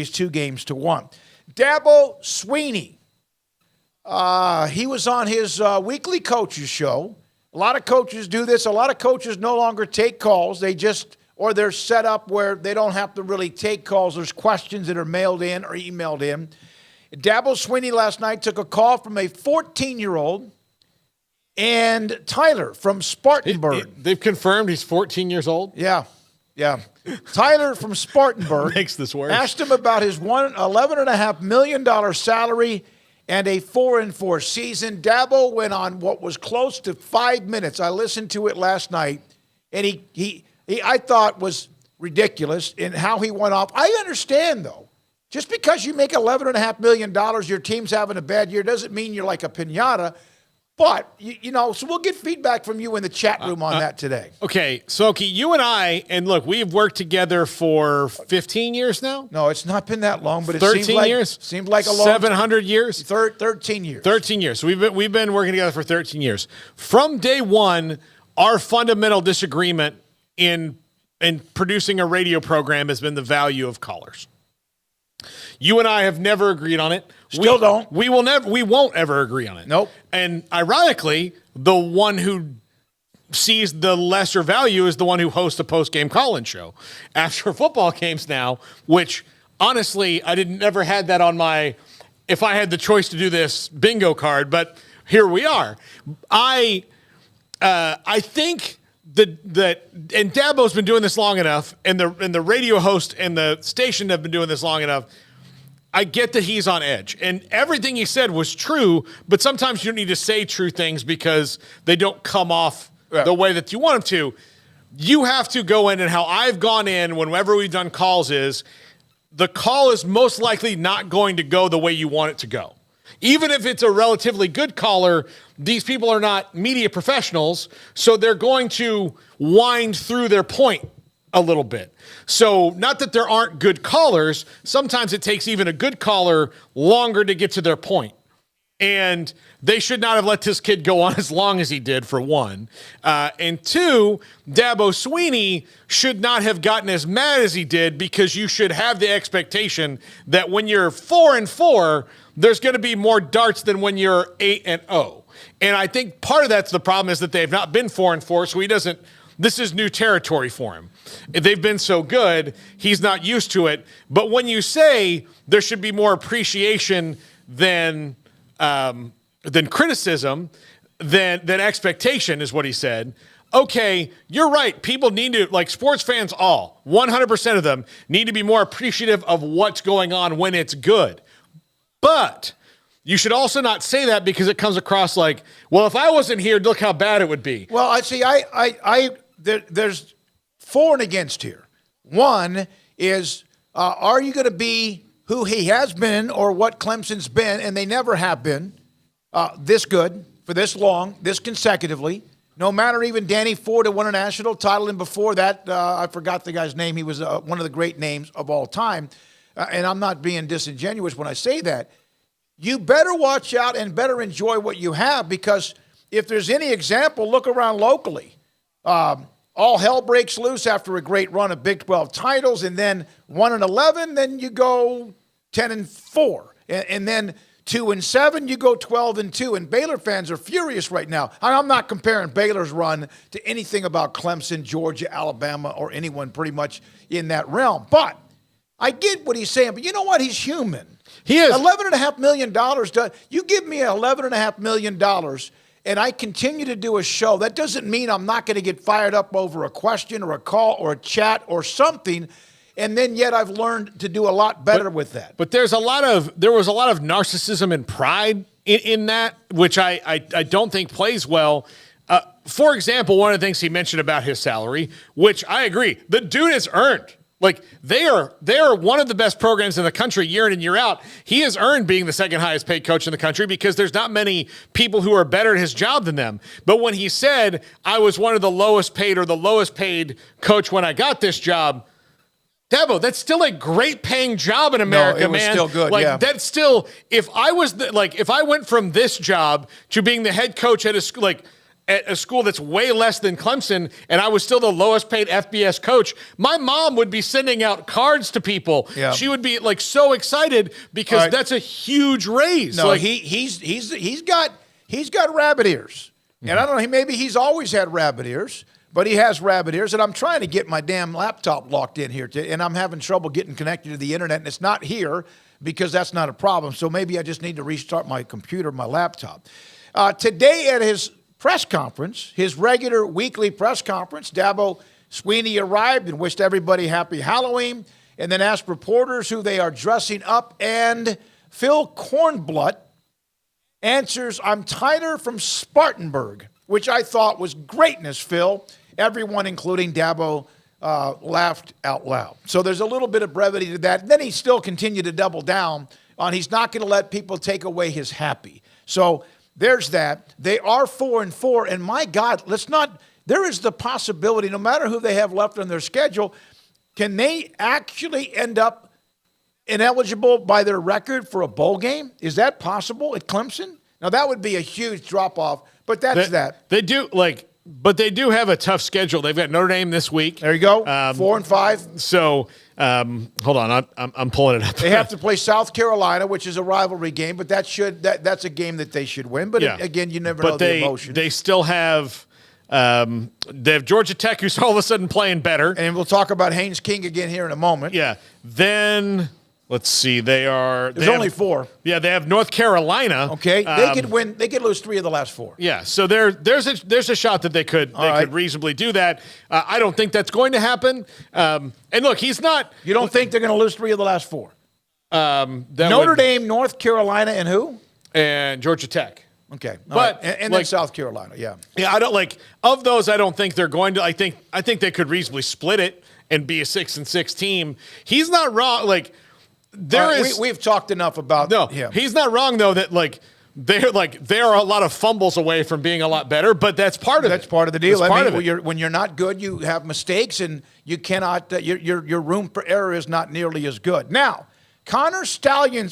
2-1. Dabo Swinney, he was on his weekly coaches show. A lot of coaches do this. A lot of coaches no longer take calls. They're set up where they don't have to really take calls. There's questions that are mailed in or emailed in. Dabo Swinney last night took a call from a 14-year-old and Tyler from Spartanburg. They've confirmed he's 14 years old? Yeah. Tyler from Spartanburg makes this worse. Asked him about his $11.5 million salary and a 4-4 season. Dabo went on what was close to 5 minutes. I listened to it last night, and he I thought was ridiculous in how he went off. I understand, though. Just because you make $11.5 million, your team's having a bad year, doesn't mean you're like a piñata. But, so we'll get feedback from you in the chat room on that today. Okay, Smokey, you and I, and look, we've worked together for 15 years now? No, it's not been that long, but it 13 years? Seemed like a long 700 years? 13 years. 13 years. So we've been working together for 13 years. From day one, our fundamental disagreement in producing a radio program has been the value of callers. You and I have never agreed on it. Still don't. We won't ever agree on it. Nope. And ironically, the one who sees the lesser value is the one who hosts a post-game call-in show after football games now, which honestly, I never had that on my, if I had the choice to do this, bingo card, but here we are. I think that and Dabo's been doing this long enough, and the radio host and the station have been doing this long enough. I get that he's on edge, and everything he said was true, but sometimes you don't need to say true things because they don't come off the way that you want them to. You have to go in, and how I've gone in whenever we've done calls is the call is most likely not going to go the way you want it to go. Even if it's a relatively good caller, these people are not media professionals, so they're going to wind through their point a little bit. So not that there aren't good callers, sometimes it takes even a good caller longer to get to their point. And they should not have let this kid go on as long as he did, for one. And two, Dabo Swinney should not have gotten as mad as he did, because you should have the expectation that when you're 4-4, there's going to be more darts than when you're 8-0. And I think part of that's the problem is that they've not been 4-4, so this is new territory for him. They've been so good, he's not used to it. But when you say there should be more appreciation than criticism, than expectation is what he said. Okay, you're right. People need to, like sports fans, 100% of them need to be more appreciative of what's going on when it's good. But you should also not say that because it comes across like, well, if I wasn't here, look how bad it would be. Well, I see. There's for and against here. One is, are you going to be who he has been or what Clemson's been, and they never have been this good for this long, this consecutively. No matter even Danny Ford had won a national title, and before that, I forgot the guy's name. He was one of the great names of all time. And I'm not being disingenuous when I say that. You better watch out and better enjoy what you have, because if there's any example, look around locally. All hell breaks loose after a great run of Big 12 titles, and then 1-11, then you go 10-4, and then 2-7, you go 12-2, and Baylor fans are furious right now. I'm not comparing Baylor's run to anything about Clemson, Georgia, Alabama, or anyone pretty much in that realm, but I get what he's saying, but you know what? He's human. He is. $11.5 million. You give me $11.5 million, and I continue to do a show. That doesn't mean I'm not going to get fired up over a question or a call or a chat or something. And then yet I've learned to do a lot better with that. But there was a lot of narcissism and pride in that, which I don't think plays well. For example, one of the things he mentioned about his salary, which I agree, the dude has earned. Like, they are one of the best programs in the country year in and year out. He has earned being the second highest paid coach in the country because there's not many people who are better at his job than them. But when he said, I was one of the lowest paid or the lowest paid coach when I got this job, Dabo, that's still a great paying job in America, no, it was man. Still good, yeah. That's still, if I went from this job to being the head coach at a school, at a school that's way less than Clemson, and I was still the lowest paid FBS coach, my mom would be sending out cards to people. Yeah. She would be like so excited because that's a huge raise. No, like, he's got rabbit ears, and I don't know. Maybe he's always had rabbit ears, but he has rabbit ears. And I'm trying to get my damn laptop locked in here, and I'm having trouble getting connected to the internet, and it's not here because that's not a problem. So maybe I just need to restart my computer, my laptop. Today at his press conference, his regular weekly press conference, Dabo Swinney arrived and wished everybody happy Halloween, and then asked reporters who they are dressing up. And Phil Kornbluth answers, "I'm Tyler from Spartanburg," which I thought was greatness, Phil. Everyone, including Dabo, laughed out loud. So there's a little bit of brevity to that. And then he still continued to double down on he's not going to let people take away his happy. So there's that. They are 4-4, and my God, there is the possibility, no matter who they have left on their schedule, can they actually end up ineligible by their record for a bowl game? Is that possible at Clemson? Now, that would be a huge drop-off, but that's that. They do, but they do have a tough schedule. They've got Notre Dame this week. There you go, 4-5. So, hold on, I'm pulling it up. They have to play South Carolina, which is a rivalry game, but that's a game that they should win. But again, you never know the emotion. They still have they have Georgia Tech, who's all of a sudden playing better. And we'll talk about Haynes King again here in a moment. Yeah. Then let's see, there's only 4. Yeah, they have North Carolina. Okay, they could win. They could lose 3 of the last 4. Yeah, so there's a shot that they could reasonably do that. I don't think that's going to happen. And look, he's not. You don't think they're going to lose 3 of the last 4? Notre Dame, North Carolina, and who? And Georgia Tech. Okay, but and then South Carolina. Yeah. I don't of those. I don't think they're going to. I think they could reasonably split it and be a 6-6 team. He's not wrong. We've talked enough about him. He's not wrong though that they're a lot of fumbles away from being a lot better, but that's part of it. That's part of the deal. That's part of it. When you're not good, you have mistakes, and you cannot. Your room for error is not nearly as good. Now, Connor Stalions